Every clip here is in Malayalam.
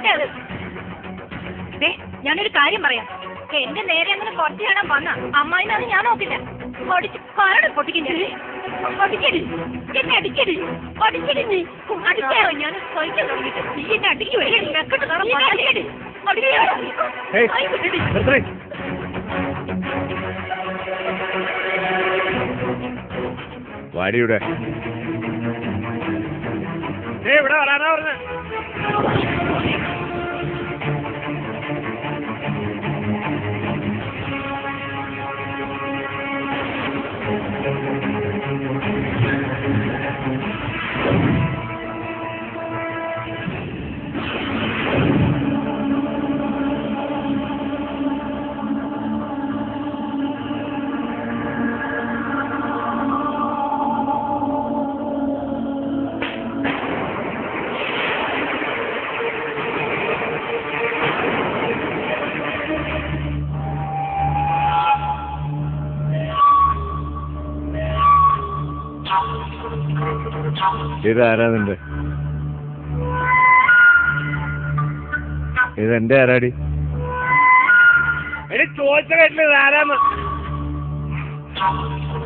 പോട്ടെ അത്. ഞാനൊരു കാര്യം പറയാം. എന്റെ നേരെ അങ്ങനെ കുറച്ച് കാണാൻ വന്ന അമ്മായിനത് ഞാൻ നോക്കില്ല. പൊട്ടിക്കരുത്, എന്നെ അടിക്കരുത്, അടിക്കാറോ ഞാൻ സഹിക്കാൻ തുടങ്ങിയിട്ട് നീ എന്നെ അടിക്കുവേ. വാടിയുടെ ഇവിടെ വരാനാ പറഞ്ഞ. ഇതാരാ നിന്റെ? ഇതെന്റെ ആരാടി? ചോദിച്ച കേട്ടില്ല ആരാന്ന്.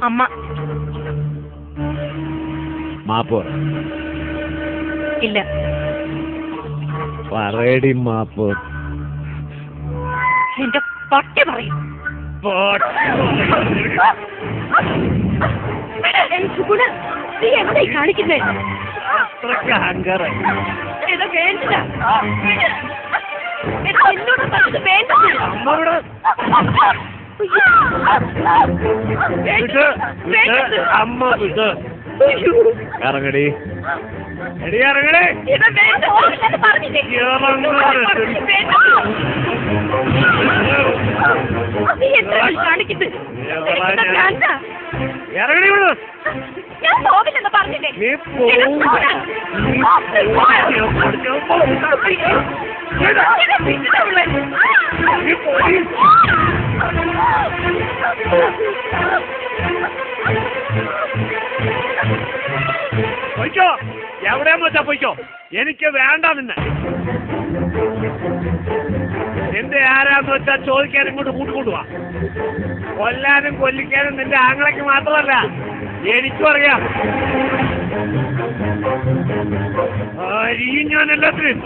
അമ്മ. മാപ്പ് പറ. ഇല്ല. പറയടി മാപ്പ്. എന്റെ പൊട്ടി പറയും. നീ എന്തായി കാണിക്കുന്നേ? അത്രക്ക് അഹങ്കാരം. ഇത് വേണ്ട. എന്നോട് പറഞ്ഞത് വേണ്ടത്. അമ്മ വിട്ട് ഇറങ്ങടി. എടി ഇറങ്ങണേ. ഇത് വേണ്ട പറഞ്ഞില്ലേ? നീ എന്താ കാണിക്കുന്നത്? ഇറങ്ങണി വിടുന്നു. ഞാൻ പോകില്ലെന്ന് പറഞ്ഞില്ലേ? നീ പൊയ്ക്കോ. എവിടെയെന്ന് വെച്ചാ പൊയ്ക്കോ. എനിക്ക് വേണ്ട നിന്നെ. നിന്റെ ആരാന്ന് വെച്ചാ ചോദിക്കാൻ ഇങ്ങോട്ട് കൂട്ടുകൊണ്ടുവാ. കൊല്ലാനും കൊല്ലിക്കാനും നിന്റെ ആങ്ങളയ്ക്ക് മാത്രമല്ല എനിക്കും അറിയാം. ഞാൻ എല്ലാത്തിനും